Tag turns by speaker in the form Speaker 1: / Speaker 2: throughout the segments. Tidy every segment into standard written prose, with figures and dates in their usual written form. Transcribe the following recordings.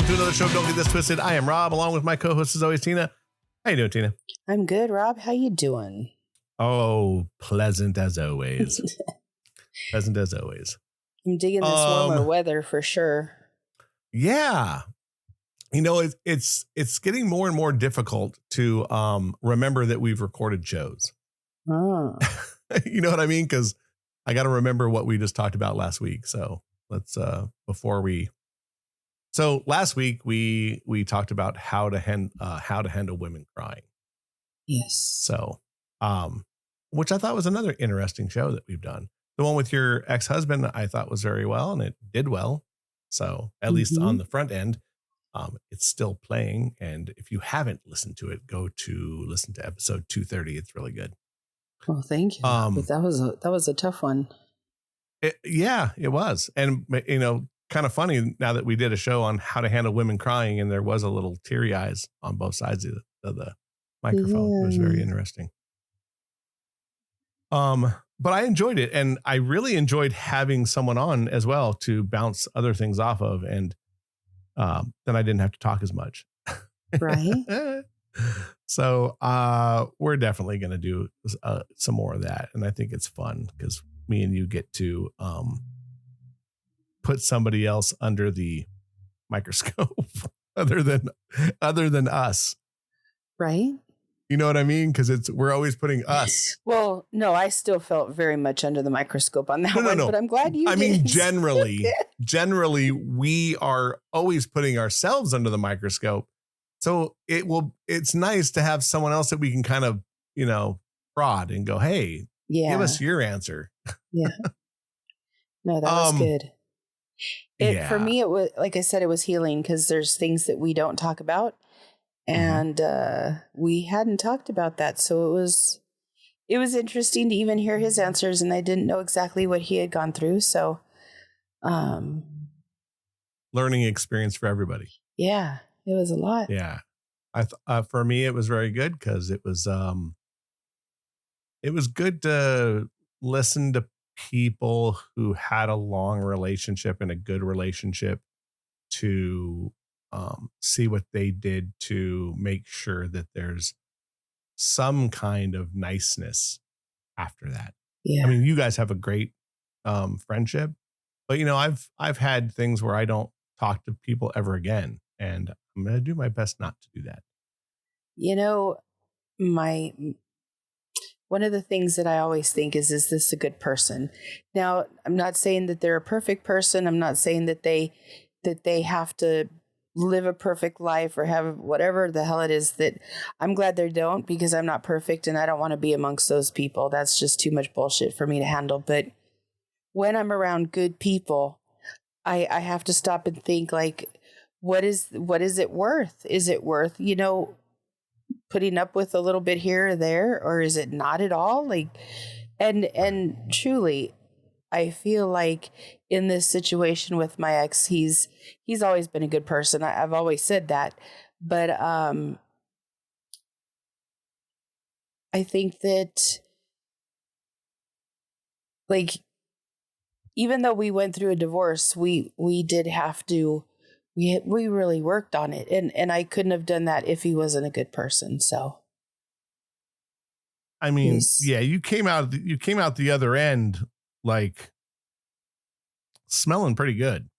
Speaker 1: to another show, Don't Get This Twisted. I am Rob, along with my co-host as always, Tina. How you doing, Tina?
Speaker 2: I'm good, Rob. How you doing?
Speaker 1: Oh, pleasant as always. Pleasant as always.
Speaker 2: I'm digging this warmer weather for sure.
Speaker 1: Yeah. You know, it's getting more and more difficult to remember that we've recorded shows.
Speaker 2: Oh.
Speaker 1: You know what I mean? Because I got to remember what we just talked about last week. So let's So last week we talked about how to handle women crying.
Speaker 2: Yes.
Speaker 1: So, which I thought was another interesting show that we've done. The one with your ex-husband, I thought was very well, and it did well. So at least on the front end, it's still playing. And if you haven't listened to it, go to listen to episode 230. It's really good.
Speaker 2: Well, thank you. But that was a tough one.
Speaker 1: It was. And, you know, kind of funny now that we did a show on how to handle women crying, and there was a little teary eyes on both sides of the microphone. Yeah. It was very interesting. But I enjoyed it, and I really enjoyed having someone on as well to bounce other things off of, and then I didn't have to talk as much.
Speaker 2: Right.
Speaker 1: So we're definitely going to do some more of that, and I think it's fun because me and you get to put somebody else under the microscope other than us.
Speaker 2: Right.
Speaker 1: You know what I mean? Because we're always putting us.
Speaker 2: Well, no, I still felt very much under the microscope on that one, but I'm glad you did.
Speaker 1: I mean, generally, we are always putting ourselves under the microscope. So it's nice to have someone else that we can kind of, you know, prod and go, hey, give us your answer.
Speaker 2: Yeah. No, that was good. For me, it was, like I said, it was healing because there's things that we don't talk about. And we hadn't talked about that. So it was interesting to even hear his answers, and I didn't know exactly what he had gone through. So
Speaker 1: learning experience for everybody.
Speaker 2: Yeah, it was a lot.
Speaker 1: Yeah. For me, it was very good because it was good to listen to people who had a long relationship and a good relationship to see what they did to make sure that there's some kind of niceness after that.
Speaker 2: Yeah.
Speaker 1: I mean, you guys have a great friendship, but you know, I've had things where I don't talk to people ever again, and I'm going to do my best not to do that.
Speaker 2: You know, one of the things that I always think is this a good person? Now, I'm not saying that they're a perfect person. I'm not saying that they have to live a perfect life or have whatever the hell it is. That I'm glad they don't, because I'm not perfect and I don't want to be amongst those people. That's just too much bullshit for me to handle. But when I'm around good people, I have to stop and think, like, what is it worth? Is it worth, you know, putting up with a little bit here or there, or is it not at all? Like, and truly, I feel like in this situation with my ex, he's always been a good person. I've always said that, but I think that, like, even though we went through a divorce, we did have to. We really worked on it, and I couldn't have done that if he wasn't a good person. So,
Speaker 1: I mean, you came out the other end like smelling pretty good.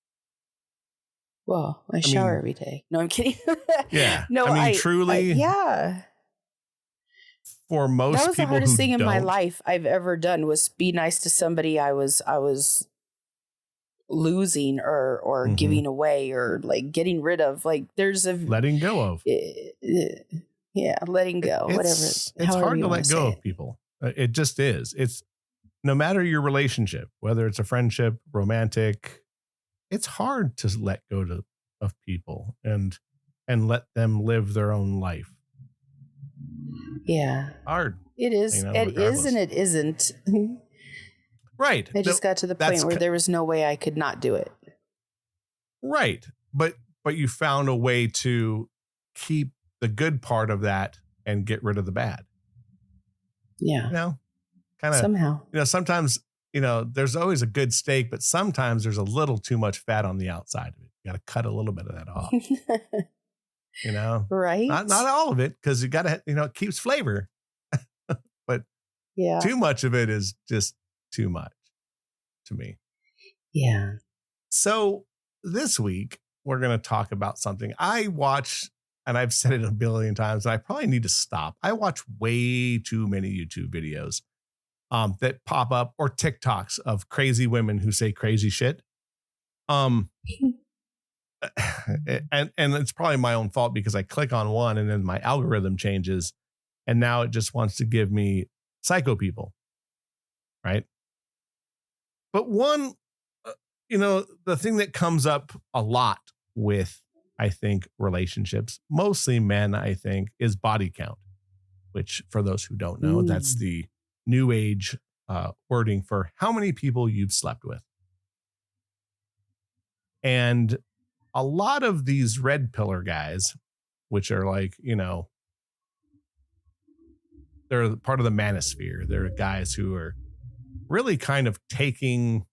Speaker 2: Well, I shower every day. No, I'm kidding.
Speaker 1: Yeah.
Speaker 2: No,
Speaker 1: I mean, truly.
Speaker 2: Yeah.
Speaker 1: For most people,
Speaker 2: that was the hardest thing in my life I've ever done, was be nice to somebody I was losing or giving away or like getting rid of. Like, there's a
Speaker 1: letting go of.
Speaker 2: Yeah, letting go.
Speaker 1: It's hard to let go of people. It just is. It's no matter your relationship, whether it's a friendship, romantic, it's hard to let go of people and let them live their own life.
Speaker 2: Yeah.
Speaker 1: Hard.
Speaker 2: It is.
Speaker 1: You know,
Speaker 2: it is and it isn't.
Speaker 1: Right.
Speaker 2: I just got to the point where there was no way I could not do it.
Speaker 1: Right. But you found a way to keep the good part of that and get rid of the bad.
Speaker 2: Yeah.
Speaker 1: You know, kind of
Speaker 2: somehow,
Speaker 1: you know, sometimes, you know, there's always a good steak, but sometimes there's a little too much fat on the outside of it. You got to cut a little bit of that off, you know,
Speaker 2: Right.
Speaker 1: not all of it. Cause you got to, it keeps flavor, but
Speaker 2: Yeah.
Speaker 1: too much of it is just too much to me.
Speaker 2: Yeah.
Speaker 1: So this week we're going to talk about something I watch, and I've said it a billion times, and I probably need to stop. I watch way too many YouTube videos that pop up, or TikToks of crazy women who say crazy shit. And it's probably my own fault because I click on one and then my algorithm changes and now it just wants to give me psycho people. Right. But one, the thing that comes up a lot with, I think, relationships, mostly men, I think, is body count, which for those who don't know, that's the new age wording for how many people you've slept with. And a lot of these red pillar guys, which are like, they're part of the manosphere. They're guys who are really kind of taking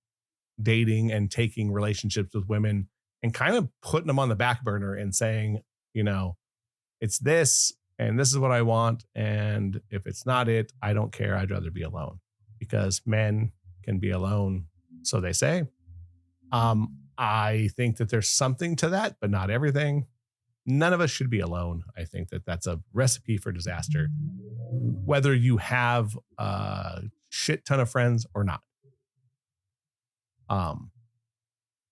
Speaker 1: dating and taking relationships with women and kind of putting them on the back burner and saying, it's this and this is what I want. And if it's not it, I don't care. I'd rather be alone, because men can be alone. So they say. I think that there's something to that, but not everything. None of us should be alone. I think that that's a recipe for disaster, whether you have a shit ton of friends or not.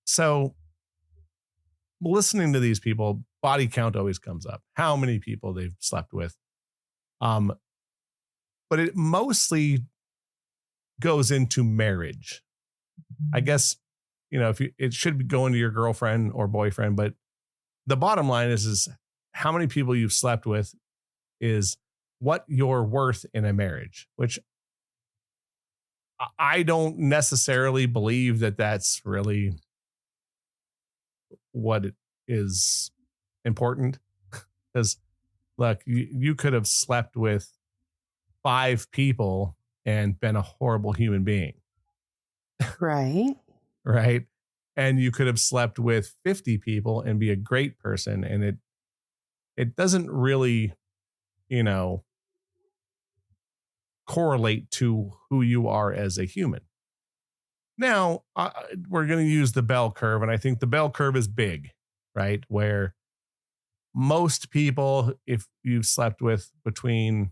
Speaker 1: So listening to these people, body count always comes up, how many people they've slept with. But it mostly goes into marriage. I guess, it should be going to your girlfriend or boyfriend, but the bottom line is how many people you've slept with is what you're worth in a marriage, which I don't necessarily believe that that's really what is important. Because look, you could have slept with 5 people and been a horrible human being.
Speaker 2: Right.
Speaker 1: Right. And you could have slept with 50 people and be a great person. And it doesn't really, correlate to who you are as a human. Now, we're going to use the bell curve. And I think the bell curve is big, right? Where most people, if you've slept with between,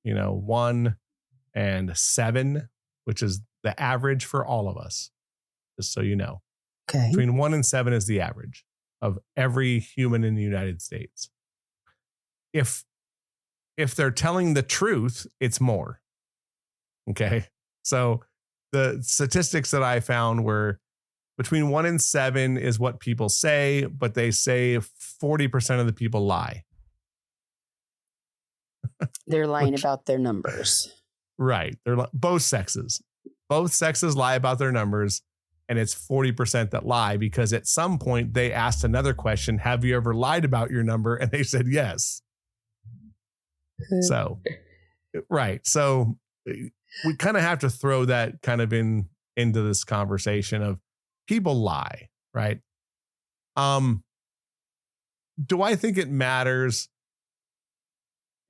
Speaker 1: 1 and 7, which is the average for all of us, just so you know.
Speaker 2: Okay.
Speaker 1: Between 1 and 7 is the average of every human in the United States. If they're telling the truth, it's more. Okay. So the statistics that I found were between 1 and 7 is what people say, but they say 40% of the people lie.
Speaker 2: They're lying about their numbers.
Speaker 1: Right. They're both sexes. Both sexes lie about their numbers. And it's 40% that lie, because at some point they asked another question. Have you ever lied about your number? And they said, yes. So, right. So we kind of have to throw that kind of into this conversation of people lie. Right. Do I think it matters?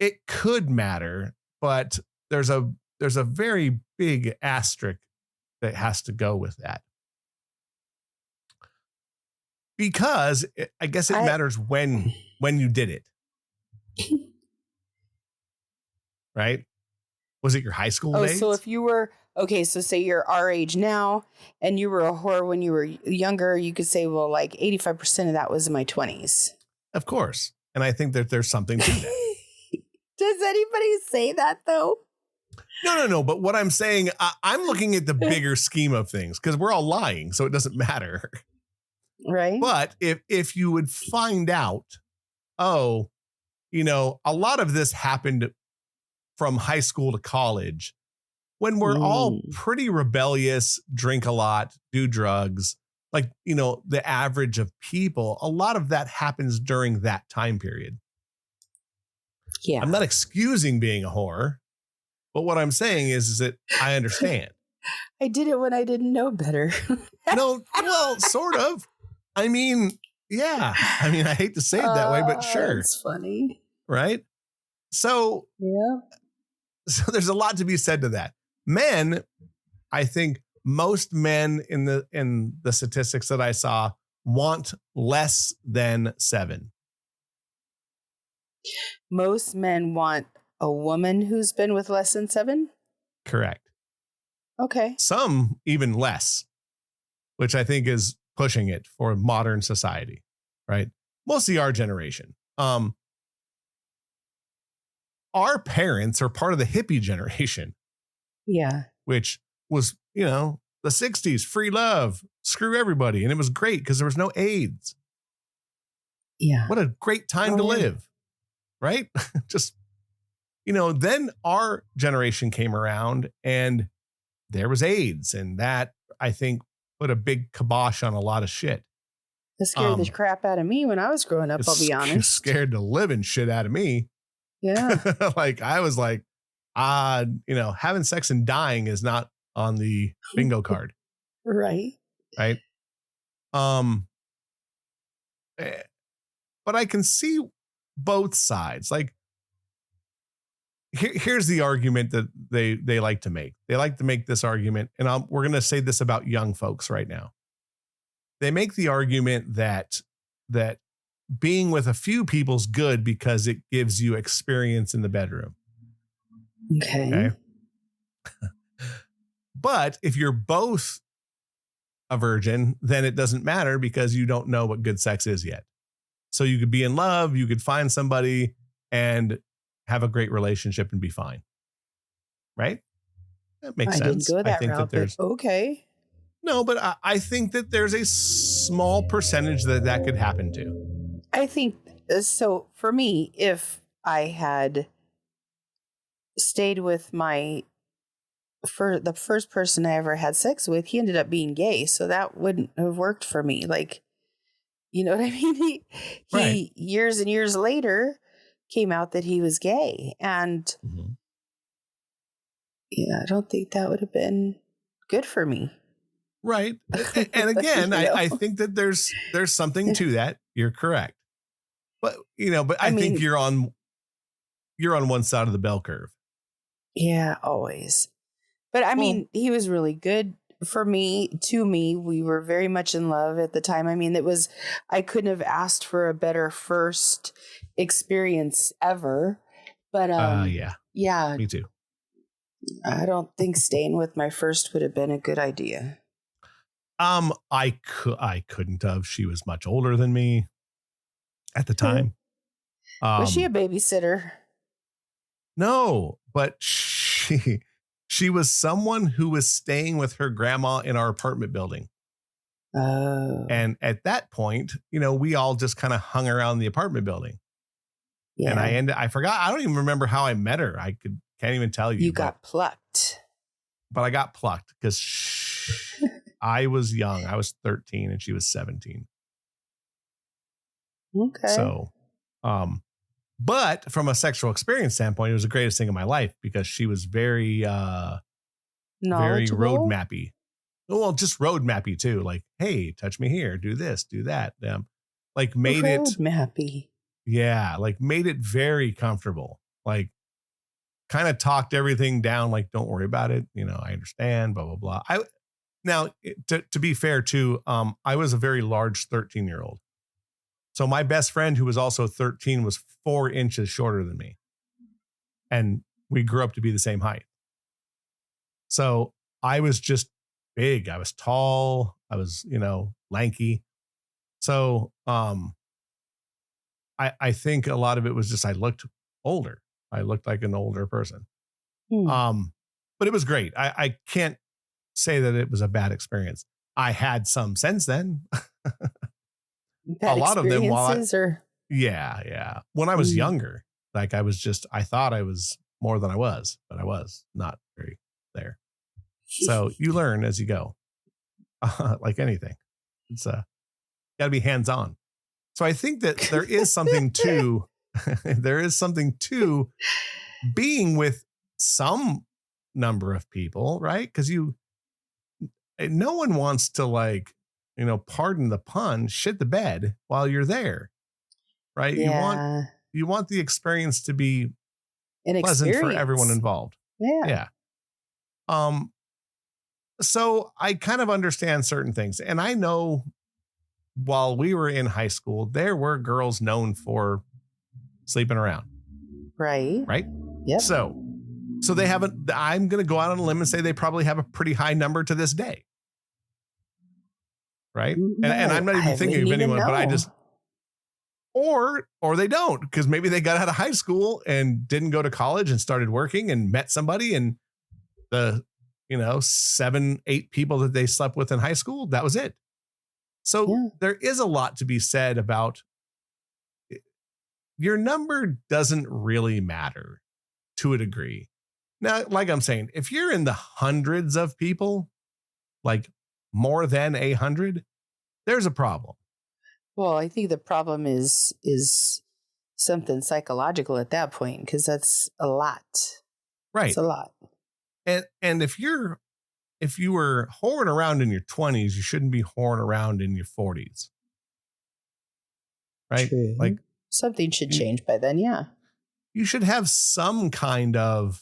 Speaker 1: It could matter, but there's a very big asterisk that has to go with that. Because I guess it matters when you did it. Right? Was it your high school days?
Speaker 2: So if you were, so say you're our age now and you were a whore when you were younger, you could say, well, like 85% of that was in my 20s.
Speaker 1: Of course. And I think that there's something to that.
Speaker 2: Does anybody say that though?
Speaker 1: No. But what I'm saying, I'm looking at the bigger scheme of things, because we're all lying, so it doesn't matter.
Speaker 2: Right.
Speaker 1: But if you would find out, a lot of this happened from high school to college, when we're all pretty rebellious, drink a lot, do drugs, like, the average of people, a lot of that happens during that time period.
Speaker 2: Yeah.
Speaker 1: I'm not excusing being a whore, but what I'm saying is that I understand.
Speaker 2: I did it when I didn't know better.
Speaker 1: No, well, sort of. I mean, Yeah. I mean, I hate to say it that way, but sure.
Speaker 2: That's funny.
Speaker 1: Right. So,
Speaker 2: Yeah.
Speaker 1: so there's a lot to be said to that. Men, I think most men in the statistics that I saw want less than 7.
Speaker 2: Most men want a woman who's been with less than 7?
Speaker 1: Correct.
Speaker 2: Okay.
Speaker 1: Some even less, which I think is pushing it for modern society, right? Mostly our generation. Our parents are part of the hippie generation.
Speaker 2: Yeah.
Speaker 1: Which was, the 60s, free love, screw everybody. And it was great because there was no AIDS.
Speaker 2: Yeah.
Speaker 1: What a great time to live, right? Just, then our generation came around and there was AIDS. And that, I think, put a big kibosh on a lot of shit.
Speaker 2: That scared the crap out of me when I was growing up, I'll be honest.
Speaker 1: Scared the living shit out of me.
Speaker 2: Yeah.
Speaker 1: Like, I was like, having sex and dying is not on the bingo card.
Speaker 2: Right.
Speaker 1: Right. But I can see both sides. Like, here's the argument that they like to make. They like to make this argument, and we're going to say this about young folks right now. They make the argument that being with a few people's good because it gives you experience in the bedroom.
Speaker 2: Okay.
Speaker 1: But if you're both a virgin, then it doesn't matter because you don't know what good sex is yet. So you could be in love, you could find somebody and have a great relationship and be fine. Right? That makes sense.
Speaker 2: Didn't go that
Speaker 1: I think
Speaker 2: route,
Speaker 1: that there's
Speaker 2: okay.
Speaker 1: No, but I think that there's a small percentage that could happen to.
Speaker 2: I think so. For me, if I had stayed with the first person I ever had sex with, he ended up being gay, so that wouldn't have worked for me. Like, you know what I mean? He
Speaker 1: Right.
Speaker 2: Years and years later came out that he was gay, and yeah, I don't think that would have been good for me.
Speaker 1: Right. And again, I think that there's something to that. You're correct. But, I think you're on one side of the bell curve.
Speaker 2: Yeah, always. But I mean, he was really good for me, to me. We were very much in love at the time. I mean, I couldn't have asked for a better first experience ever. But yeah,
Speaker 1: me too.
Speaker 2: I don't think staying with my first would have been a good idea.
Speaker 1: I couldn't have. She was much older than me at the time.
Speaker 2: Was she a babysitter?
Speaker 1: No, but she was someone who was staying with her grandma in our apartment building.
Speaker 2: Oh.
Speaker 1: And at that point, we all just kind of hung around the apartment building. Yeah. And I forgot. I don't even remember how I met her. Can't even tell you.
Speaker 2: You got plucked.
Speaker 1: But I got plucked because I was young. I was 13 and she was 17.
Speaker 2: Okay.
Speaker 1: So, but from a sexual experience standpoint, it was the greatest thing in my life because she was very road mappy. Well, just road mappy too. Like, hey, touch me here, do this, do that. Like made
Speaker 2: road
Speaker 1: it
Speaker 2: mappy. Yeah,
Speaker 1: like made it very comfortable. Like, kind of talked everything down. Like, don't worry about it. I understand. Blah blah blah. Now, to be fair too, I was a very large 13-year-old. So my best friend, who was also 13, was 4 inches shorter than me. And we grew up to be the same height. So I was just big. I was tall. I was, lanky. So I think a lot of it was just I looked older. I looked like an older person. But it was great. I can't say that it was a bad experience. I had some since then.
Speaker 2: A lot of them
Speaker 1: yeah. When I was younger, like I thought I was more than I was, but I was not very there. So you learn as you go, like anything. It's got to be hands-on. So I think that there is something to being with some number of people, right? Because no one wants to like pardon the pun, shit the bed while you're there, right?
Speaker 2: Yeah.
Speaker 1: You want the experience to be
Speaker 2: An
Speaker 1: pleasant for everyone
Speaker 2: experience.
Speaker 1: involved.
Speaker 2: Yeah.
Speaker 1: Yeah. Um, so I kind of understand certain things. And I know while we were in high school, there were girls known for sleeping around,
Speaker 2: Right.
Speaker 1: right?
Speaker 2: Yep.
Speaker 1: So they haven't, I'm going to go out on a limb and say they probably have a pretty high number to this day. Right. And I'm not even
Speaker 2: I
Speaker 1: thinking
Speaker 2: wouldn't
Speaker 1: of
Speaker 2: even
Speaker 1: anyone, but I
Speaker 2: know.
Speaker 1: just, or they don't, because maybe they got out of high school and didn't go to college and started working and met somebody, and the 7, 8 people that they slept with in high school, that was it. So
Speaker 2: Yeah.
Speaker 1: there is a lot to be said about your number doesn't really matter to a degree. Now, like I'm saying, if you're in the hundreds of people, like more than 100, there's a problem.
Speaker 2: Well, I think the problem is something psychological at that point, because that's a lot.
Speaker 1: Right.
Speaker 2: It's a lot.
Speaker 1: And if you were whoring around in your 20s, you shouldn't be whoring around in your 40s. Right?
Speaker 2: True.
Speaker 1: Like
Speaker 2: something should change by then, yeah.
Speaker 1: You should have some kind of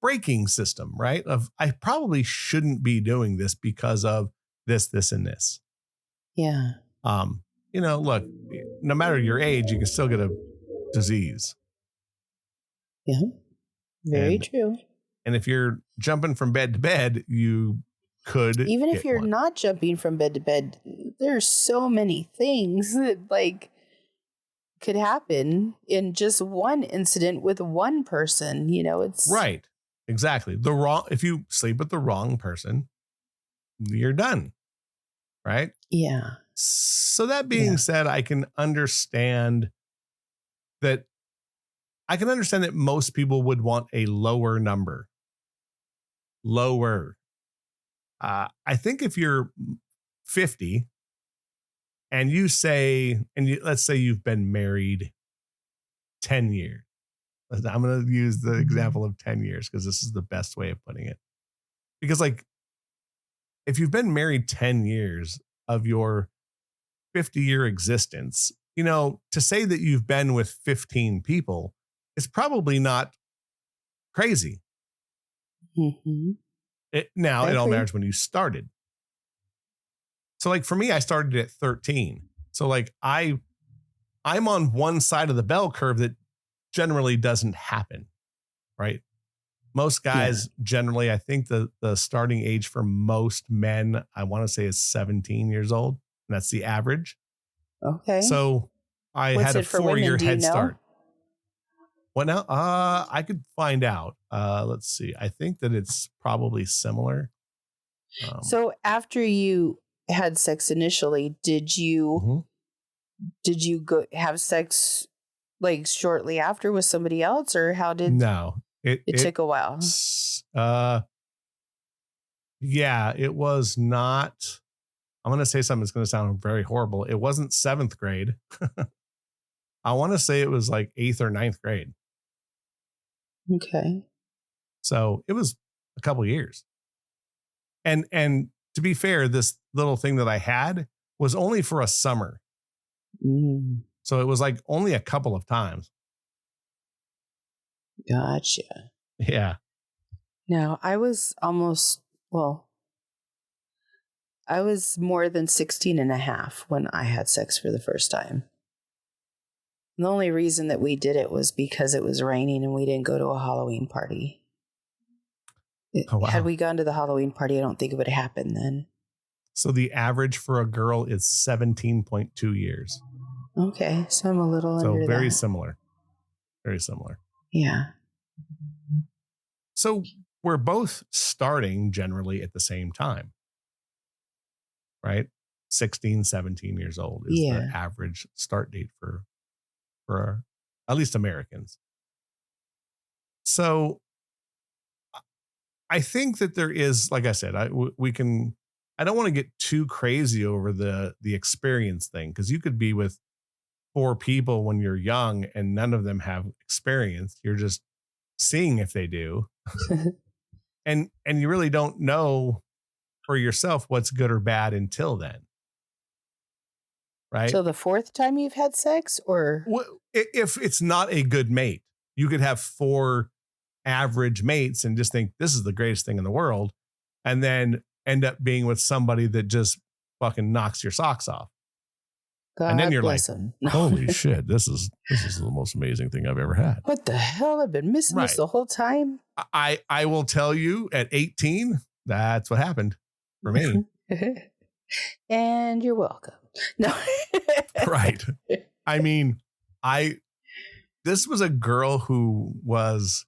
Speaker 1: braking system, right? Of, I probably shouldn't be doing this because of this, and this.
Speaker 2: Yeah.
Speaker 1: Look, no matter your age, you can still get a disease.
Speaker 2: Yeah. Very true.
Speaker 1: And if you're jumping from bed to bed, you could,
Speaker 2: even if you're not jumping from bed to bed, there's so many things that could happen in just one incident with one person. It's
Speaker 1: right. Exactly. If you sleep with the wrong person, you're done. Right?
Speaker 2: Yeah.
Speaker 1: So that being said, I can understand that most people would want a lower number. Lower. I think if you're 50 and let's say you've been married 10 years. I'm going to use the example of 10 years because this is the best way of putting it. Because if you've been married 10 years of your 50-year existence, to say that you've been with 15 people is probably not crazy.
Speaker 2: Mm-hmm.
Speaker 1: It all matters when you started. So for me, I started at 13. So I'm on one side of the bell curve that generally doesn't happen, right? Most guys generally, I think the starting age for most men, I want to say, is 17 years old. And that's the average.
Speaker 2: Okay.
Speaker 1: So I had a 4-year head start. What now? I could find out. Let's see. I think that it's probably similar.
Speaker 2: So after you had sex initially, did you go have sex shortly after with somebody else, or how did?
Speaker 1: No, it
Speaker 2: took a while.
Speaker 1: Yeah, it was not. I'm going to say something that's going to sound very horrible. It wasn't 7th grade. I want to say it was 8th or 9th grade.
Speaker 2: Okay.
Speaker 1: So it was a couple years. And to be fair, this little thing that I had was only for a summer.
Speaker 2: Mm.
Speaker 1: So it was only a couple of times.
Speaker 2: Gotcha.
Speaker 1: Yeah.
Speaker 2: Now, I was more than 16 and a half when I had sex for the first time. The only reason that we did it was because it was raining and we didn't go to a Halloween party.
Speaker 1: Oh, wow.
Speaker 2: Had we gone to the Halloween party, I don't think it would have happened then.
Speaker 1: So the average for a girl is 17.2 years.
Speaker 2: Okay. So I'm a little under
Speaker 1: very
Speaker 2: that.
Speaker 1: similar. Very similar.
Speaker 2: Yeah.
Speaker 1: So we're both starting generally at the same time, right? 16, 17 years old is the average start date for at least Americans. So I think that there is, like I said, I don't want to get too crazy over the experience thing, because you could be with 4 people when you're young and none of them have experience. You're just seeing if they do. And you really don't know for yourself what's good or bad until then. Right?
Speaker 2: So the fourth time you've had sex, or
Speaker 1: If it's not a good mate, you could have 4 average mates and just think this is the greatest thing in the world, and then end up being with somebody that just fucking knocks your socks off.
Speaker 2: God
Speaker 1: and then you're like,
Speaker 2: bless him.
Speaker 1: holy shit, this is the most amazing thing I've ever had.
Speaker 2: What the hell? I've been missing this the whole time.
Speaker 1: I will tell you, at 18, that's what happened for me.
Speaker 2: And you're welcome. No.
Speaker 1: Right. I mean, this was a girl who was,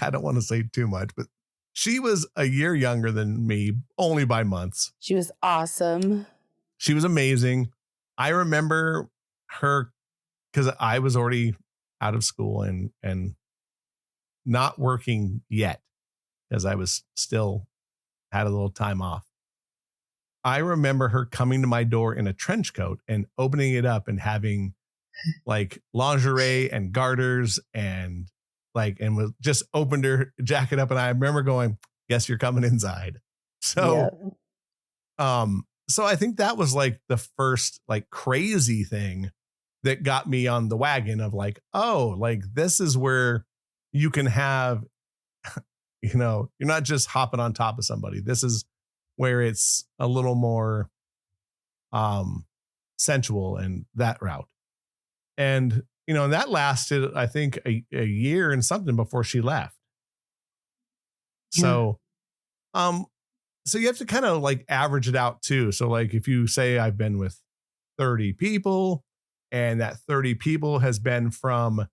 Speaker 1: I don't want to say too much, but she was a year younger than me, only by months.
Speaker 2: She was awesome.
Speaker 1: She was amazing. I remember her because I was already out of school and not working yet, because I was still had a little time off. I remember her coming to my door in a trench coat and opening it up and having like lingerie and garters and was just opened her jacket up. And I remember going, guess you're coming inside. So, so I think that was like the first like crazy thing that got me on the wagon of like, oh, like this is where you can have, you're not just hopping on top of somebody. This is where it's a little more sensual and that route. And, that lasted, I think, a year and something before she left. So, so you have to kind of like average it out too. So like if you say I've been with 30 people and that 30 people has been from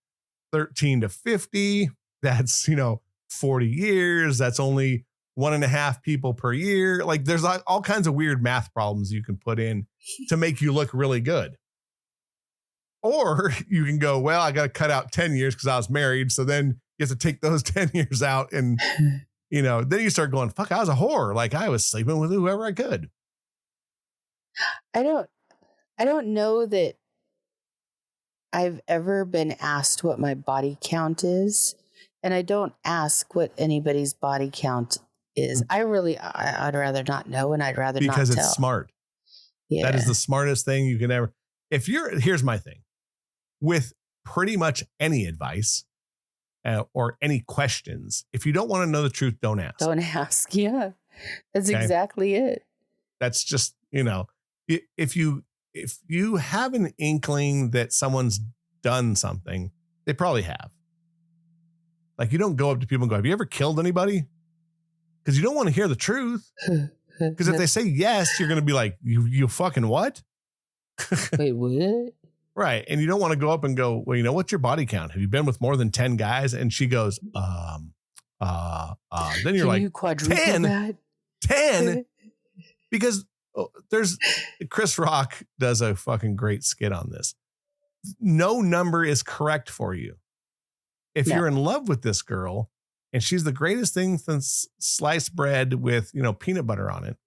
Speaker 1: 13 to 50, that's, 40 years. That's only 1.5 people per year. Like there's all kinds of weird math problems you can put in to make you look really good. Or you can go, well, I got to cut out 10 years because I was married. So then you have to take those 10 years out. And, then you start going, fuck, I was a whore. Like I was sleeping with whoever I could.
Speaker 2: I don't know that I've ever been asked what my body count is. And I don't ask what anybody's body count is. I'd rather not know, and I'd rather not tell.
Speaker 1: Because it's smart. Yeah. That is the smartest thing you can ever. Here's my thing. With pretty much any advice or any questions, if you don't want to know the truth, don't ask.
Speaker 2: Don't ask. Yeah. That's exactly it.
Speaker 1: That's just, if you have an inkling that someone's done something, they probably have. Like you don't go up to people and go, have you ever killed anybody? Because you don't want to hear the truth. Because if they say yes, you're going to be like, you fucking what?
Speaker 2: Wait, what?
Speaker 1: Right. And you don't want to go up and go, well, what's your body count? Have you been with more than 10 guys? And she goes, then you're like, 10? Because there's Chris Rock does a fucking great skit on this. No number is correct for you. If you're in love with this girl and she's the greatest thing since sliced bread with, peanut butter on it.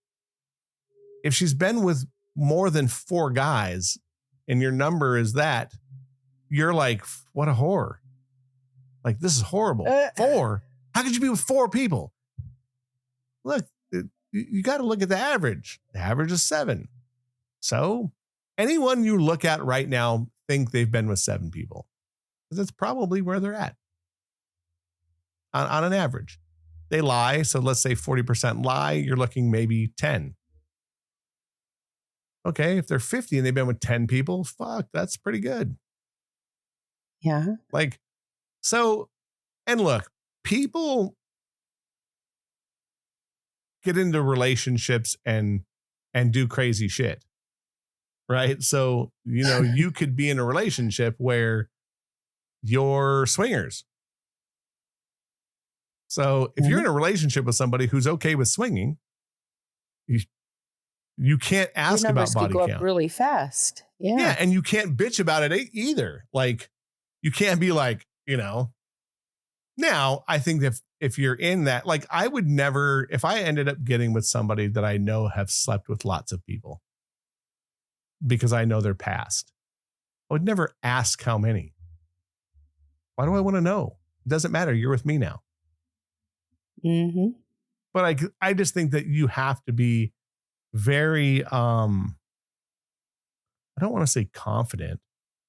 Speaker 1: If she's been with more than 4 guys and your number is that, you're like, what a whore. Like, this is horrible. 4? How could you be with 4 people? Look, you got to look at the average. The average is 7. So anyone you look at right now think they've been with 7 people. That's probably where they're at on an average. They lie. So let's say 40% lie. You're looking maybe 10. Okay. If they're 50 and they've been with 10 people, fuck, that's pretty good.
Speaker 2: Yeah.
Speaker 1: Like, so, and look, people get into relationships and do crazy shit. Right. So, you could be in a relationship where you're swingers. So if you're in a relationship with somebody who's okay with swinging, you can't ask about body
Speaker 2: go
Speaker 1: count.
Speaker 2: Up really fast. Yeah.
Speaker 1: Yeah. And you can't bitch about it either. Like you can't be like, now I think if you're in that, like I would never, if I ended up getting with somebody that I know have slept with lots of people because I know their past, I would never ask how many. Why do I want to know? It doesn't matter. You're with me now.
Speaker 2: Mm-hmm.
Speaker 1: But I just think that you have to be very, I don't want to say confident,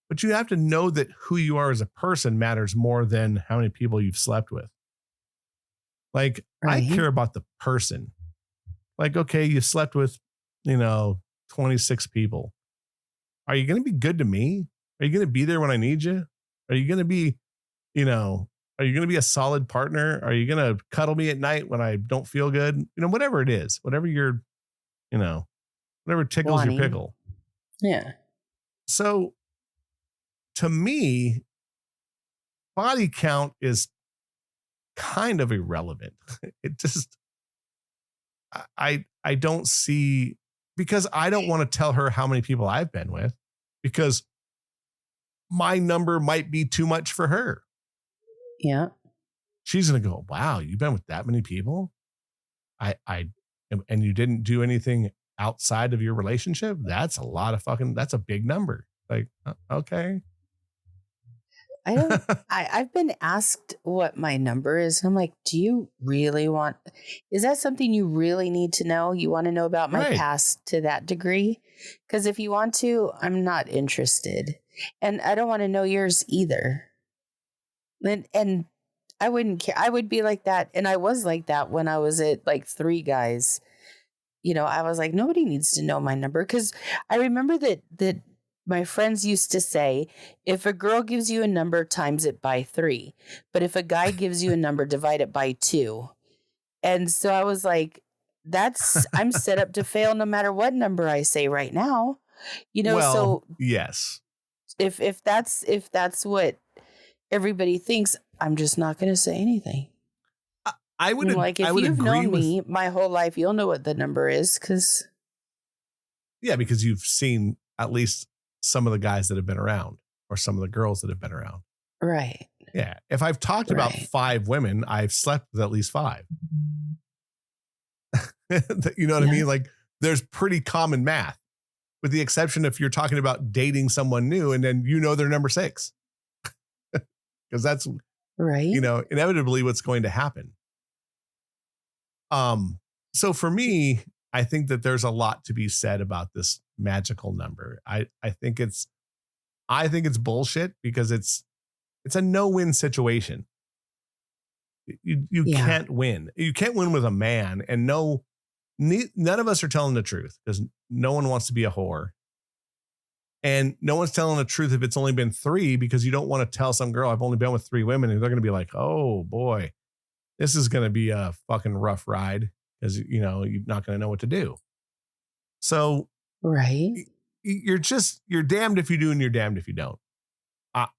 Speaker 1: but you have to know that who you are as a person matters more than how many people you've slept with. Like, I
Speaker 2: Right.
Speaker 1: care about the person. Like, okay, you slept with, 26 people. Are you going to be good to me? Are you going to be there when I need you? Are you going to be, are you going to be a solid partner? Are you going to cuddle me at night when I don't feel good? Whatever it is, whatever you're, whatever tickles your
Speaker 2: Wanting.
Speaker 1: pickle.
Speaker 2: Yeah.
Speaker 1: So to me, body count is kind of irrelevant. It just, I don't see, because I don't want to tell her how many people I've been with, because my number might be too much for her.
Speaker 2: Yeah.
Speaker 1: She's going to go, wow, you've been with that many people? And you didn't do anything outside of your relationship? That's that's a big number. Like, okay.
Speaker 2: I've been asked what my number is. And I'm like, do you really is that something you really need to know? You want to know about my
Speaker 1: Right.
Speaker 2: past to that degree? Because if you want to, I'm not interested. And I don't want to know yours either. And I wouldn't care. I would be like that. And I was like that when I was at like 3 guys. I was like, nobody needs to know my number. Because I remember that my friends used to say, if a girl gives you a number, times it by 3. But if a guy gives you a number, divide it by 2. And so I was like, I'm set up to fail no matter what number I say right now.
Speaker 1: Well,
Speaker 2: so
Speaker 1: yes.
Speaker 2: if that's what everybody thinks, I'm just not going to say anything.
Speaker 1: I would
Speaker 2: like, if you've known me my whole life, you'll know what the number is, because
Speaker 1: you've seen at least some of the guys that have been around, or some of the girls that have been around.
Speaker 2: Right.
Speaker 1: Yeah. If I've talked about 5 women, I've slept with at least 5. You know what I mean? Like, there's pretty common math, with the exception if you're talking about dating someone new and then they're number 6. Because that's
Speaker 2: right.
Speaker 1: Inevitably what's going to happen. So for me, I think that there's a lot to be said about this magical number. I think it's bullshit, because it's a no-win situation. You can't win. You can't win with a man, and none of us are telling the truth, because no one wants to be a whore. And no one's telling the truth if it's only been 3, because you don't want to tell some girl, I've only been with 3 women, and they're going to be like, oh boy, this is going to be a fucking rough ride, because you're not going to know what to do. So
Speaker 2: right,
Speaker 1: you're damned if you do and you're damned if you don't.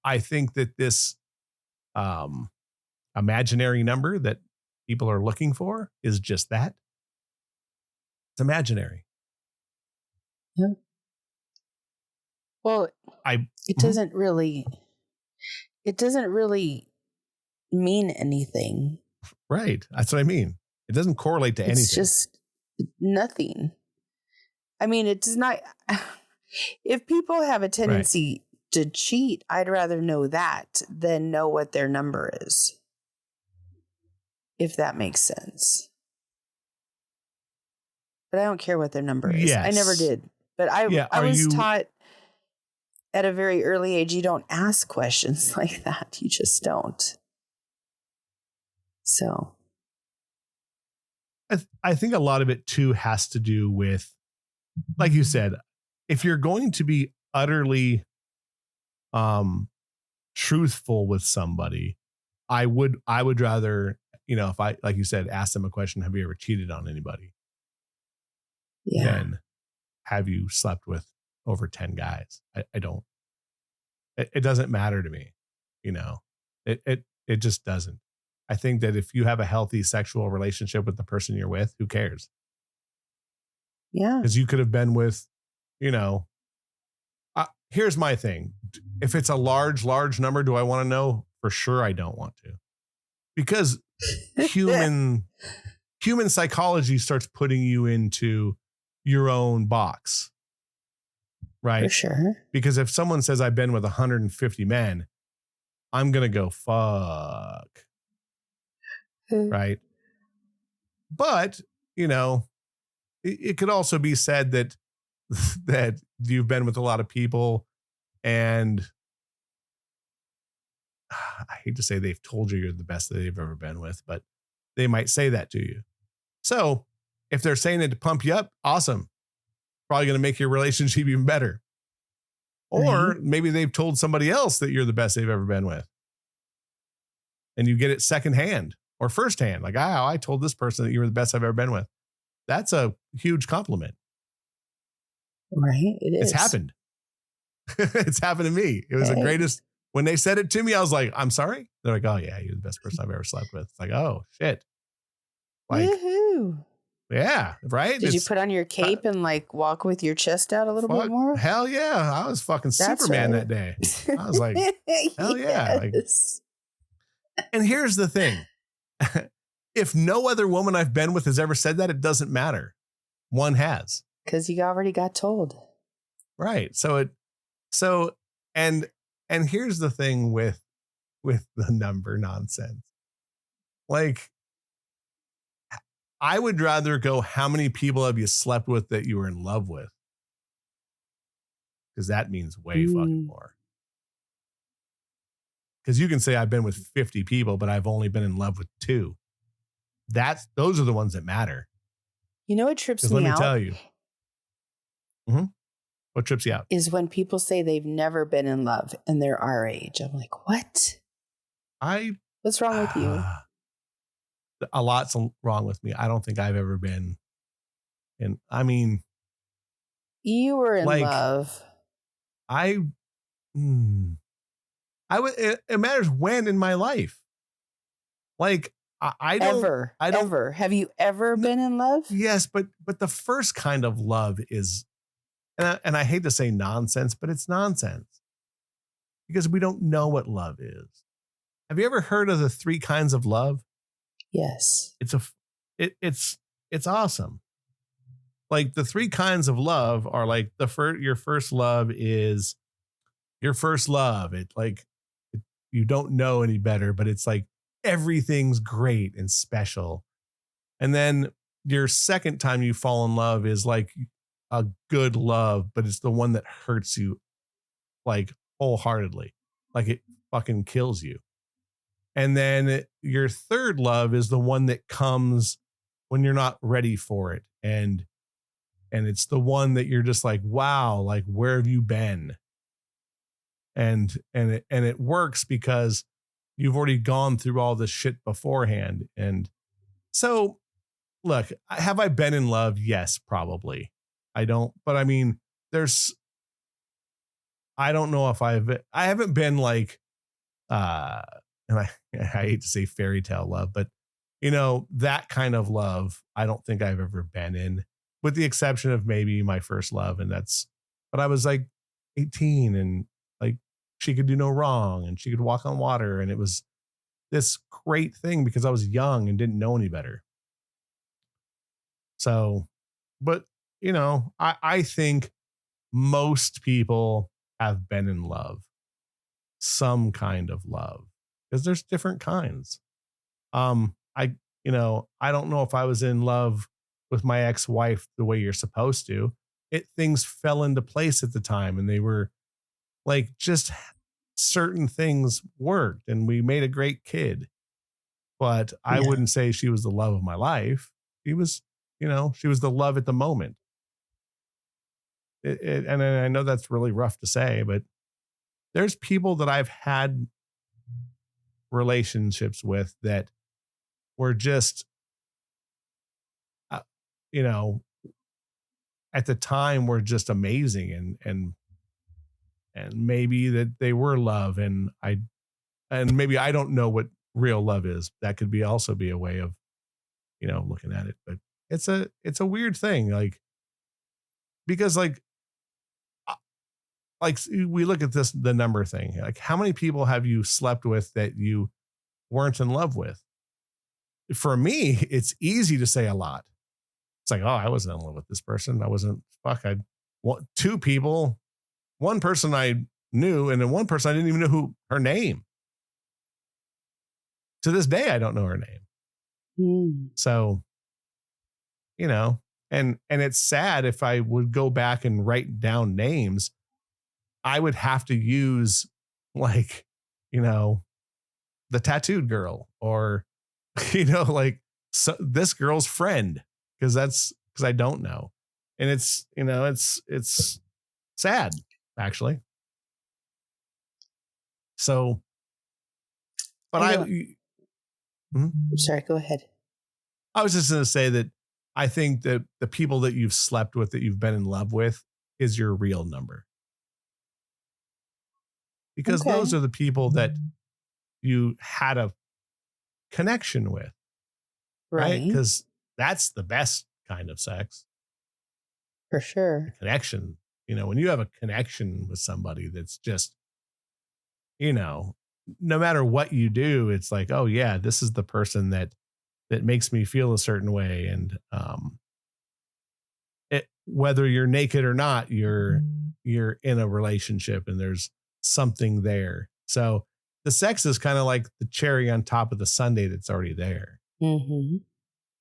Speaker 1: I think that this imaginary number that people are looking for is just that. It's imaginary.
Speaker 2: Yeah. Well, it doesn't really mean anything.
Speaker 1: Right. That's what I mean. It doesn't correlate to anything. It's
Speaker 2: just nothing. I mean, it's not. If people have a tendency to cheat, I'd rather know that than know what their number is. If that makes sense. But I don't care what their number is.
Speaker 1: Yes.
Speaker 2: I never did. But I was taught at a very early age, you don't ask questions like that. You just don't. So
Speaker 1: I think a lot of it too has to do with, like you said, if you're going to be utterly truthful with somebody, I would rather, if I, like you said, ask them a question, have you ever cheated on anybody?
Speaker 2: Yeah.
Speaker 1: Then have you slept with over 10 guys? I don't. It doesn't matter to me. It just doesn't. I think that if you have a healthy sexual relationship with the person you're with, who cares?
Speaker 2: Yeah.
Speaker 1: Because you could have been with, here's my thing. If it's a large number, do I want to know? For sure, I don't want to. Because human psychology starts putting you into your own box. Right?
Speaker 2: For sure.
Speaker 1: Because if someone says I've been with 150 men, I'm going to go fuck. Right. But, it could also be said that that you've been with a lot of people and I hate to say they've told you you're the best that they've ever been with, but they might say that to you. So if they're saying it to pump you up, awesome. Probably going to make your relationship even better. Or maybe they've told somebody else that you're the best they've ever been with. And you get it secondhand or firsthand. Like, I told this person that you were the best I've ever been with. That's a huge compliment.
Speaker 2: Right.
Speaker 1: It's happened. It's happened to me. It was the greatest. When they said it to me, I was like, I'm sorry. They're like, oh yeah, you're the best person I've ever slept with. It's like, oh shit. Like,
Speaker 2: woohoo.
Speaker 1: Yeah. Right.
Speaker 2: Did you put on your cape and like walk with your chest out a little bit more?
Speaker 1: Hell yeah. I was fucking Superman that day. I was like, hell yeah. Like, and here's the thing. If no other woman I've been with has ever said that, it doesn't matter. One has.
Speaker 2: Because you already got told.
Speaker 1: Right. And here's the thing with the number nonsense. Like, I would rather go, how many people have you slept with that you were in love with? Because that means way fucking more. Because you can say I've been with 50 people, but I've only been in love with 2. Those are the ones that matter.
Speaker 2: You know what trips me out?
Speaker 1: Let me tell you. What trips you out?
Speaker 2: Is when people say they've never been in love and they're our age. I'm like, what? What's wrong with you?
Speaker 1: A lot's wrong with me. I don't think I've ever been in. I mean,
Speaker 2: you were in love.
Speaker 1: It matters when in my life. Like, I don't
Speaker 2: ever. Have you ever been in love?
Speaker 1: Yes, but the first kind of love is, and I hate to say nonsense, but it's nonsense because we don't know what love is. Have you ever heard of the 3 kinds of love?
Speaker 2: Yes.
Speaker 1: It's awesome. Like, the 3 kinds of love are like your first love is your first love. You don't know any better, but it's like everything's great and special. And then your second time you fall in love is like a good love, but it's the one that hurts you like wholeheartedly, like it fucking kills you. And then your third love is the one that comes when you're not ready for it. And it's the one that you're just like, wow, like, where have you been? And it works because you've already gone through all this shit beforehand. And so, look, have I been in love? Yes, probably. I don't, but I mean, I don't know if I haven't been like, and I hate to say fairy tale love, but that kind of love, I don't think I've ever been in, with the exception of maybe my first love. But I was like 18 and like, she could do no wrong and she could walk on water. And it was this great thing because I was young and didn't know any better. So, but I think most people have been in love, some kind of love, because there's different kinds. I don't know if I was in love with my ex-wife the way you're supposed to. Things fell into place at the time and they were like, just certain things worked and we made a great kid. But I wouldn't say she was the love of my life. She was, she was the love at the moment. And I know that's really rough to say, but there's people that I've had relationships with that were just, at the time were just amazing and maybe that they were love and maybe I don't know what real love is. That could also be a way of, looking at it, but it's a weird thing. Like, because like we look at the number thing, like how many people have you slept with that you weren't in love with? For me, it's easy to say a lot. It's like, oh, I wasn't in love with this person. I wasn't, I want 2 people, one person I knew, and then one person I didn't even know her name. to this day, I don't know her name. So, and it's sad if I would go back and write down names, I would have to use like, the tattooed girl or, like this girl's friend, because I don't know. And it's sad actually. So, but
Speaker 2: sorry, go ahead.
Speaker 1: I was just going to say that I think that the people that you've slept with, that you've been in love with, is your real number. Because those are the people that you had a connection with. Right? Because that's the best kind of sex.
Speaker 2: For sure.
Speaker 1: A connection. When you have a connection with somebody that's just, no matter what you do, it's like, oh yeah, this is the person that makes me feel a certain way. And whether you're naked or not, you're in a relationship and there's something there. So the sex is kind of like the cherry on top of the sundae that's already there.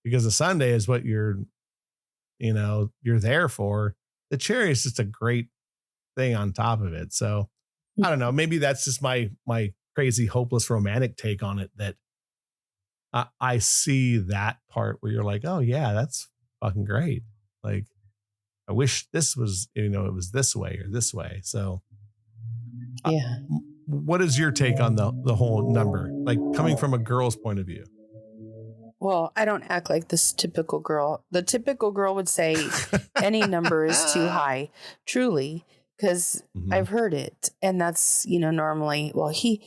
Speaker 1: Because the sundae is what you're there for. The cherry is just a great thing on top of it. So I don't know, maybe that's just my crazy, hopeless romantic take on it, that I see that part where you're like, oh yeah, that's fucking great. Like, I wish this was, it was this way or this way. So
Speaker 2: yeah.
Speaker 1: What is your take on the whole number, like coming from a girl's point of view?
Speaker 2: Well, I don't act like this typical girl. The typical girl would say any number is too high, truly, because I've heard it. And that's, normally, well, he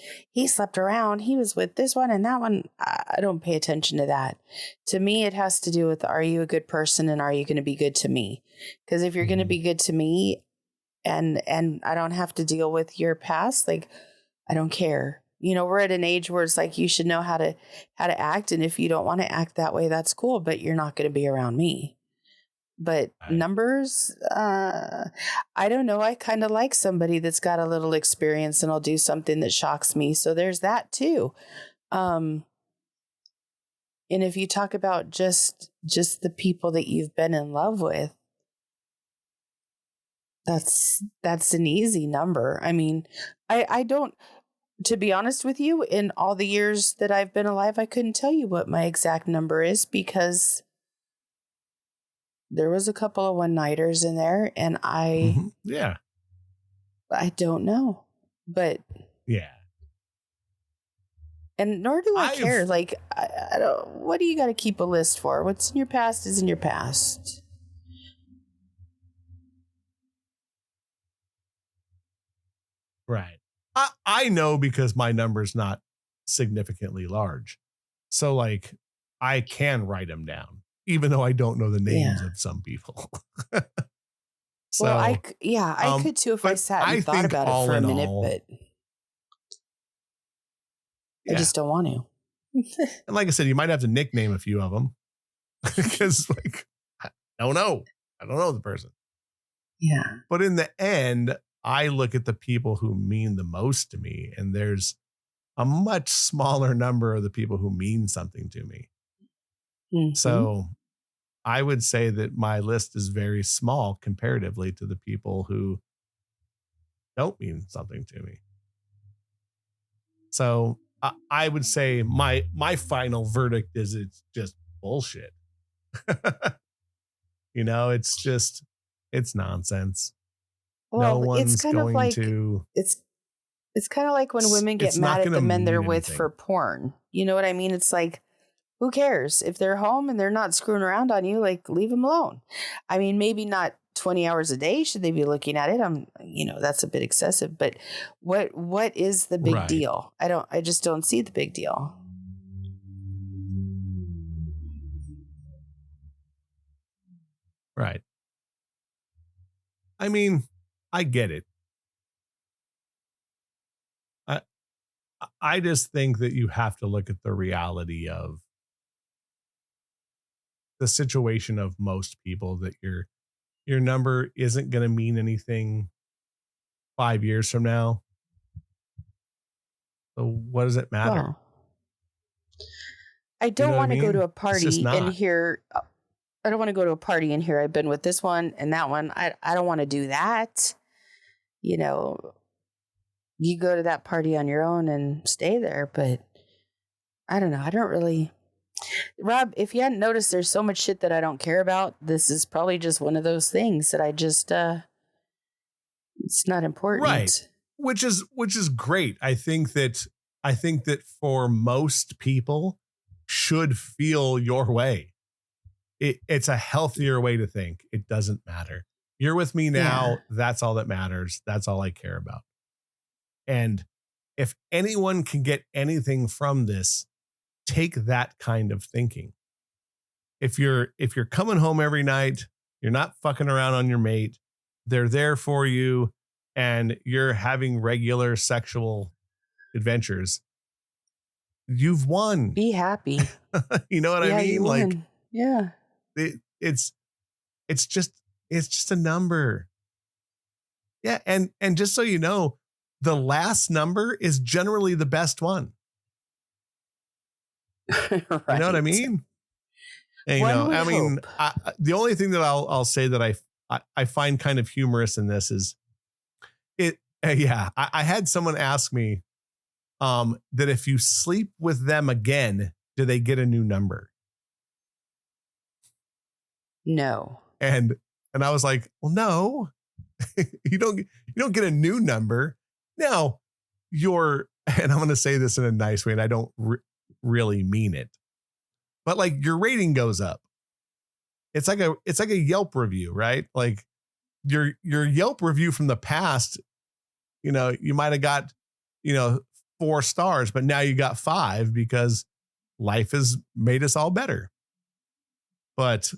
Speaker 2: slept around. He was with this one and that one. I don't pay attention to that. To me, it has to do with, are you a good person and are you going to be good to me? Because if you're going to be good to me and I don't have to deal with your past, like, I don't care. We're at an age where it's like you should know how to act. And if you don't want to act that way, that's cool, but you're not going to be around me. But numbers, I don't know. I kind of like somebody that's got a little experience and I'll do something that shocks me. So there's that too. And if you talk about just the people that you've been in love with, that's an easy number. I mean, I don't, to be honest with you, in all the years that I've been alive, I couldn't tell you what my exact number is because there was a couple of one-nighters in there and I don't know, but
Speaker 1: yeah.
Speaker 2: And nor do I care. Like, I don't, what do you got to keep a list for? What's in your past is in your past.
Speaker 1: Right. I know because my number's not significantly large. So like I can write them down, even though I don't know the names of some people. So,
Speaker 2: well, I could too if I sat and thought about it for a minute, but I just don't want to.
Speaker 1: And like I said, you might have to nickname a few of them because like, I don't know the person.
Speaker 2: Yeah.
Speaker 1: But in the end, I look at the people who mean the most to me, and there's a much smaller number of the people who mean something to me. Mm-hmm. So I would say that my list is very small comparatively to the people who don't mean something to me. So I would say my final verdict is it's just bullshit. It's nonsense.
Speaker 2: Well, no one's it's kind going of like, to. It's kind of like when women get mad at the men they're with for porn. You know what I mean? It's like, who cares? If they're home and they're not screwing around on you, like, leave them alone. I mean, maybe not 20 hours a day should they be looking at it. That's a bit excessive, but what is the big deal? I just don't see the big deal.
Speaker 1: Right. I mean, I get it. I just think that you have to look at the reality of the situation of most people, that your number isn't going to mean anything 5 years from now. So what does it matter?
Speaker 2: I
Speaker 1: You
Speaker 2: don't
Speaker 1: know what I
Speaker 2: want to go to
Speaker 1: mean?
Speaker 2: a
Speaker 1: It's just
Speaker 2: party and
Speaker 1: not.
Speaker 2: hear. I don't want to go to a party and hear I've been with this one and that one. I don't want to do that. You know, you go to that party on your own and stay there. But I don't know. I don't really. Rob, if you hadn't noticed, there's so much shit that I don't care about. This is probably just one of those things that I just, it's not
Speaker 1: Right.
Speaker 2: important.
Speaker 1: Which is great. I think that for most people should feel your way. It's a healthier way to think. It doesn't matter. You're with me now.
Speaker 2: Yeah.
Speaker 1: That's all that matters. That's all I care about. And if anyone can get anything from this, take that kind of thinking. If you're coming home every night, you're not fucking around on your mate, they're there for you, and you're having regular sexual adventures, you've won.
Speaker 2: Be happy.
Speaker 1: You know what I
Speaker 2: Yeah,
Speaker 1: mean?
Speaker 2: you
Speaker 1: Like
Speaker 2: win. Yeah.
Speaker 1: it's just a number. Yeah, and just so you know, the last number is generally the best one.
Speaker 2: Right.
Speaker 1: You know what I mean? And,
Speaker 2: One would hope.
Speaker 1: the only thing that I'll say that I find kind of humorous in this is it. I had someone ask me that if you sleep with them again, do they get a new number?
Speaker 2: No.
Speaker 1: And I was like, well, no, you don't get a new number. Now and I'm going to say this in a nice way, and I don't really mean it, but like your rating goes up. It's like a Yelp review, right? Like your Yelp review from the past, you might have got, 4 stars, but now you got 5 because life has made us all better. But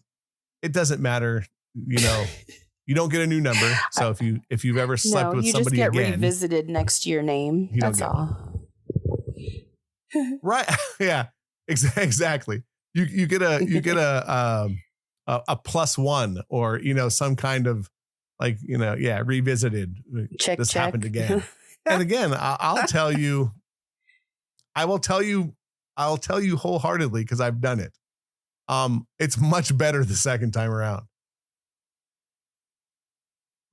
Speaker 1: it doesn't matter, you don't get a new number. So if you've ever slept with somebody
Speaker 2: again, you just get
Speaker 1: again,
Speaker 2: revisited next to your name. That's all.
Speaker 1: Right? Yeah, exactly. You get a +1 or some kind of like revisited.
Speaker 2: Check.
Speaker 1: Happened again. And again, I'll tell you wholeheartedly because I've done it. It's much better the second time around.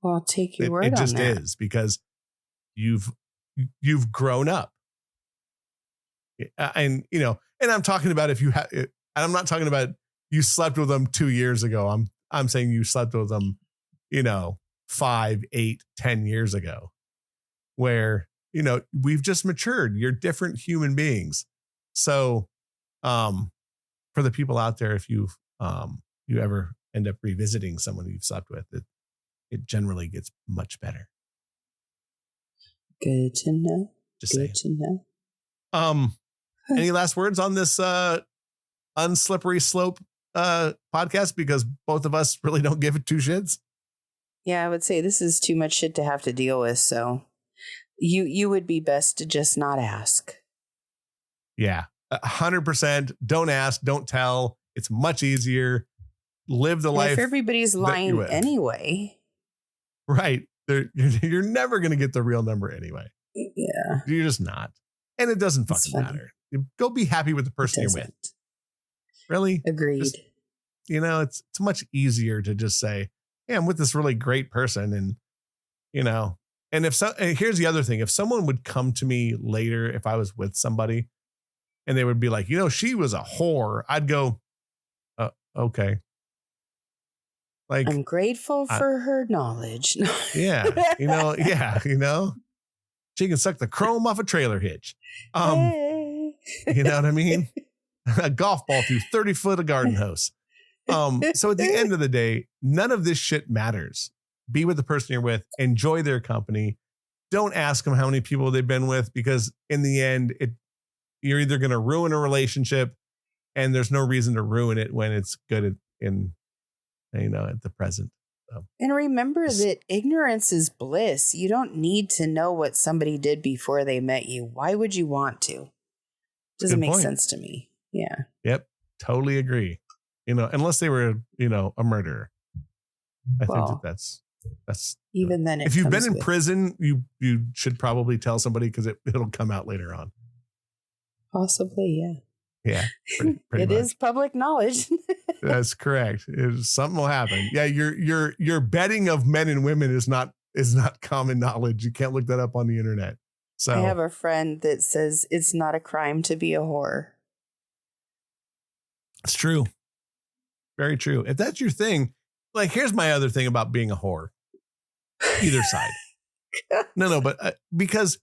Speaker 2: Well, I'll take your word
Speaker 1: on that. It just is because you've grown up. And I'm talking about if you have, and I'm not talking about you slept with them 2 years ago. I'm saying you slept with them, 5, 8, 10 years ago, where, we've just matured. You're different human beings. So, for the people out there, if you ever end up revisiting someone you've slept with, it generally gets much better.
Speaker 2: Good to know.
Speaker 1: Just saying. To know. Any last words on this unslippery slope podcast? Because both of us really don't give it 2 shits.
Speaker 2: Yeah, I would say this is too much shit to have to deal with. So you would be best to just not ask.
Speaker 1: Yeah, 100%. Don't ask. Don't tell. It's much easier. Live the life.
Speaker 2: If everybody's lying anyway.
Speaker 1: Right. You're never going to get the real number anyway.
Speaker 2: Yeah.
Speaker 1: You're just not. And it doesn't fucking matter. Go be happy with the person you're with. Really?
Speaker 2: Agreed.
Speaker 1: Just, it's much easier to just say, yeah, I'm with this really great person. And, and and here's the other thing. If someone would come to me later, if I was with somebody and they would be like, she was a whore, I'd go, okay. Like,
Speaker 2: I'm grateful for her knowledge.
Speaker 1: Yeah. She can suck the chrome off a trailer hitch.
Speaker 2: Hey.
Speaker 1: You know what I mean? A golf ball through 30 foot of garden hose. So at the end of the day, none of this shit matters. Be with the person you're with. Enjoy their company. Don't ask them how many people they've been with, because in the end, you're either going to ruin a relationship, and there's no reason to ruin it when it's good at the present. So.
Speaker 2: And remember that ignorance is bliss. You don't need to know what somebody did before they met you. Why would you want to? Doesn't make sense to me. Yeah.
Speaker 1: Yep. Totally agree. Unless they were, a murderer. I think that's
Speaker 2: even then.
Speaker 1: If you've been in prison, you should probably tell somebody because it'll come out later on.
Speaker 2: Possibly. Yeah.
Speaker 1: Yeah, pretty
Speaker 2: It
Speaker 1: much.
Speaker 2: is public knowledge.
Speaker 1: That's correct. Something will happen. Yeah, your betting of men and women is not common knowledge. You can't look that up on the internet.
Speaker 2: I
Speaker 1: So
Speaker 2: have a friend that says it's not a crime to be a whore.
Speaker 1: it's true. Very true. If that's your thing, like, here's my other thing about being a whore. Either side. No, but because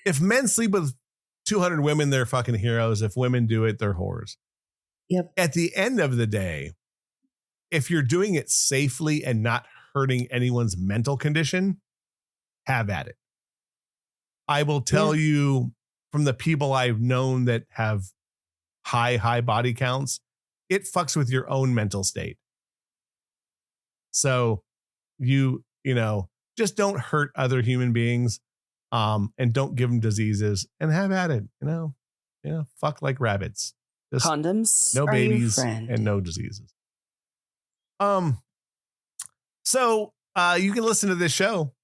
Speaker 1: if men sleep with 200 women, they're fucking heroes. If women do it, they're whores.
Speaker 2: Yep.
Speaker 1: At the end of the day, if you're doing it safely and not hurting anyone's mental condition, have at it. I will tell you from the people I've known that have high body counts, it fucks with your own mental state. So you just don't hurt other human beings, and don't give them diseases, and have at it. Fuck like rabbits. Just
Speaker 2: condoms,
Speaker 1: no babies
Speaker 2: friend.
Speaker 1: and no diseases. So you can listen to this show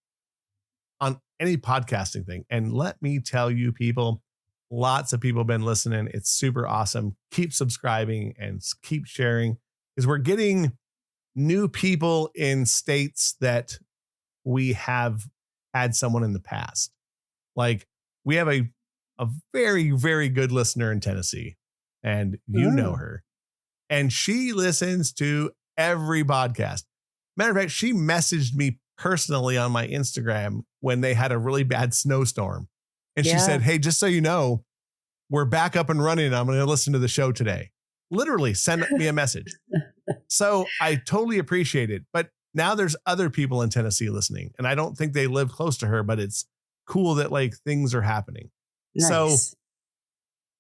Speaker 1: on any podcasting thing. And let me tell you, people, lots of people have been listening. It's super awesome. Keep subscribing and keep sharing, because we're getting new people in states that we have had someone in the past. Like, we have a very, very good listener in Tennessee, and you know her, and she listens to every podcast. Matter of fact, she messaged me personally on my Instagram when they had a really bad snowstorm. And she said, "Hey, just so you know, we're back up and running. I'm going to listen to the show today." Literally send me a message. So I totally appreciate it. But now there's other people in Tennessee listening, and I don't think they live close to her, but it's cool that like things are happening. Nice.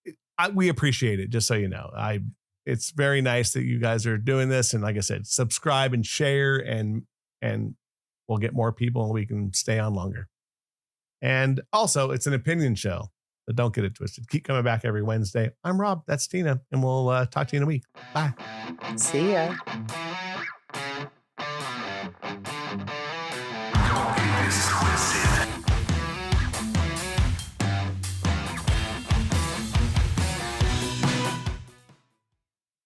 Speaker 1: So we appreciate it. Just so you know, it's very nice that you guys are doing this. And like I said, subscribe and share, and we'll get more people and we can stay on longer. And also, it's an opinion show, so don't get it twisted. Keep coming back every Wednesday. I'm Rob. That's Tina. And we'll talk to you in a week. Bye.
Speaker 2: See ya.